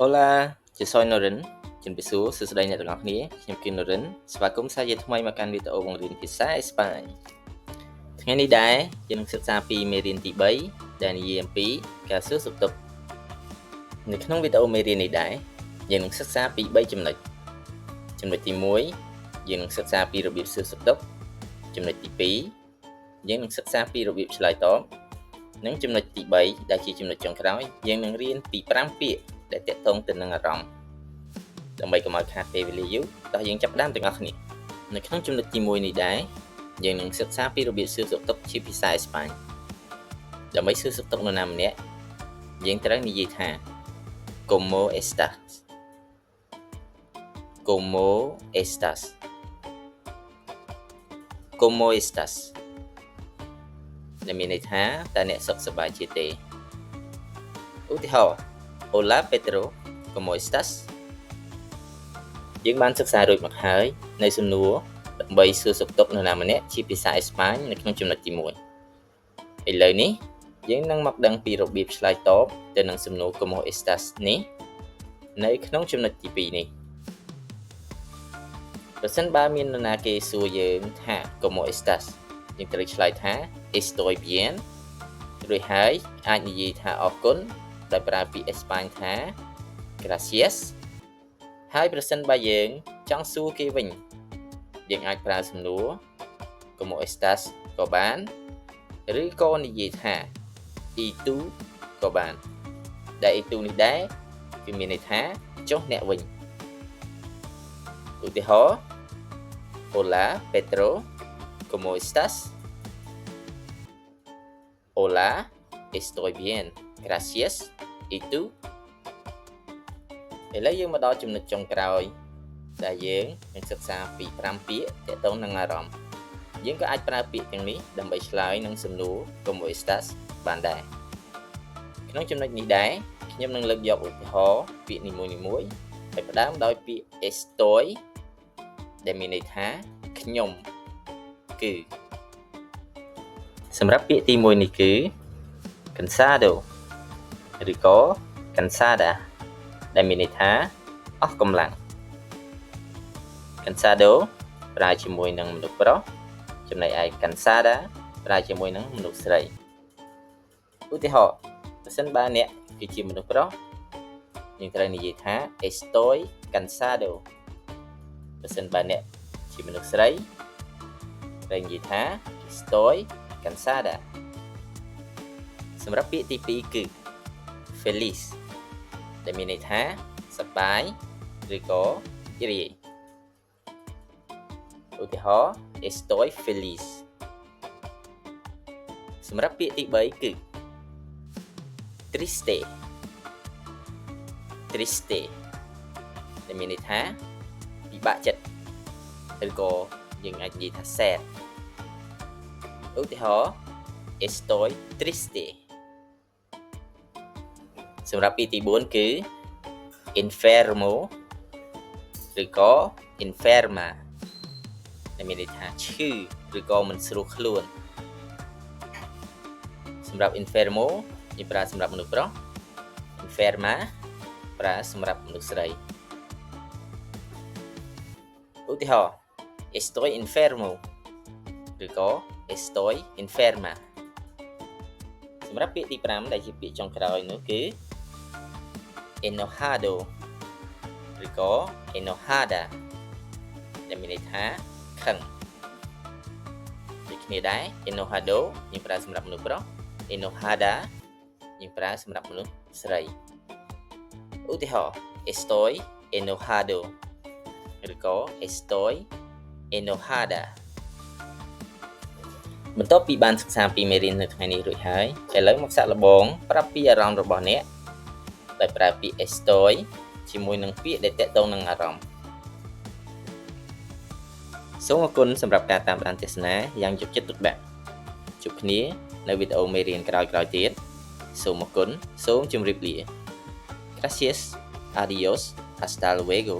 Hola ជាសយនរិនជំរាបសួរសួស្តីអ្នកទាំងអស់គ្នាខ្ញុំគឺនរិនស្វាគមន៍សាជាថ្មីមកកាន់វីដេអូបង្រៀនភាសាអេស្ប៉ាញថ្ងៃនេះដែរយើងនឹងសិក្សាពីមេរៀនទី3ដែលនិយាយអំពីការសួរសុខទុក្ខនៅក្នុងវីដេអូមេរៀននេះដែរយើងនឹងសិក្សាពី3ចំណុចចំណុចទី1យើងនឹងសិក្សាពីរបៀបសួរសុខទុក្ខចំណុចទី2យើងនឹងសិក្សាពីរបៀបឆ្លើយតបនិងចំណុចទី3ដែលជាចំណុចចុងក្រោយយើងនឹងរៀនពី5ពាក្យដែលទាក់ទងទៅនឹងអារម្មណ៍ដើម្បីកុំឲ្យខាតពេលវេលាយូរតោះយើងចាប់ផ្ដើមទាំងអស់គ្នានៅក្នុងចំណុចទី1នេះដែរយើងនឹងសិក្សាពីរបៀបសួរសុខទុក្ខជាភាសាអេស្ប៉ាញដើម្បីសួរសុខទុក្ខនរណាម្នាក់យើងត្រូវនិយាយថា Cómo estás Cómo estás Cómo estás ដែលមានន័យថាតើអ្នកសុខសប្បាយជាទេឧទាហរណ៍ Hola Pedro ¿cómo estás យើងបានសិក្សារួចមកហើយនៅសំណួរដើម្បីសួរសុខទុក្ខនរណាម្នាក់ជាភាសាអេស្ប៉ាញនៅក្នុងចំណុចទី1ឥឡូវនេះយើងនឹងមកដឹងពីរបៀបឆ្លើយតបទៅនឹងសំណួរ ¿cómo estás នេះនៅក្នុងចំណុចទី2នេះប្រសិនបើមាននរណាគេសួរយើងថា ¿cómo estás យើងត្រូវឆ្លើយថា Estoy bien រួចហើយអាចនិយាយថាអរគុណដោយប្រើពាក្យអេស្ប៉ាញថា Gracias ហើយប្រសិនបើយើងចង់សួរគេវិញយើងអាចប្រើសំណួរ Cómo estás ក៏បានឬក៏និយាយថា Y tú ក៏បានដែល Y tú នេះដែរគឺមានន័យថាចុះអ្នកវិញឧទាហរណ៍ Hola Pedro ¿cómo estás Hola estoy bien gracias ¿y tú ឥឡូវយើងមកដល់ចំណុចចុងក្រោយដែលយើងនឹងសិក្សាពី5ពាក្យទាក់ទងនឹងអារម្មណ៍យើងក៏អាចប្រើពាក្យទាំងនេះដើម្បីឆ្លើយនឹងសំណួរ Cómo estás បានដែរក្នុងចំណុចនេះដែរខ្ញុំនឹងលើកយកឧទាហរណ៍ពាក្យនីមួយៗហើយផ្ដើមដោយពាក្យ estoy ដែលមានន័យថាខ្ញុំគឺសម្រាប់ពាក្យទី1នេះគឺ cansado ឬក៏ cansada ដែលមានន័យថាអស់កម្លាំង cansado ប្រើជាមួយនឹងមនុស្សប្រុសចំណែកឯ cansada ប្រើជាមួយនឹងមនុស្សស្រីឧទាហរណ៍ប្រសិនបើអ្នកគឺជាមនុស្សប្រុសយើងត្រូវនិយាយថា estoy cansado ប្រសិនបើអ្នកជាមនុស្សស្រីត្រូវនិយាយថា estoy cansada សម្រាប់ពាក្យទី2គឺ feliz ដែលមានន័យថាសប្បាយឬក៏រីករាយឧទាហរណ៍ estoy feliz សម្រាប់ពាក្យទី3គឺ triste ដែលមានន័យថាពិបាកចិត្តឬក៏យើងអាចនិយាយថា sad ឧទាហរណ៍ estoy triste សម្រាប់ពាក្យទី4គឺ enfermo ឬក៏ enferma ដែលមានន័យថាឈឺឬក៏មិនស្រួលខ្លួនសម្រាប់ enfermo យើងប្រើសម្រាប់មនុស្សប្រុស enferma ប្រើសម្រាប់មនុស្សស្រីឧទាហរណ៍ estoy enfermo ឬក៏ estoy enferma សម្រាប់ពាក្យទី5ដែលជាពាក្យចុងក្រោយនោះគឺ enojado ឬក៏ enojada ដែលមានន័យថាខឹងដូចគ្នាដែរ enojado យើងប្រើសម្រាប់មនុស្សប្រុស enojada យើងប្រើសម្រាប់មនុស្សស្រីឧទាហរណ៍ estoy enojado ឬក៏ estoy enojada បន្ទាប់ពីបានសិក្សាពីមេរៀននៅថ្ងៃនេះរួចហើយឥឡូវមកសាកល្បងប្រាប់ពីអារម្មណ៍របស់អ្នកដោយប្រើពាក្យ estoy ជាមួយនឹងពាក្យដែលទាក់ទងនឹងអារម្មណ៍សូមអរគុណសម្រាប់ការតាមដានទស្សនាយ៉ាងយកចិត្តទុកដាក់ជួបគ្នានៅវីដេអូមេរៀនក្រោយៗទៀតសូមអរគុណសូមជម្រាបលា Gracias adiós hasta luego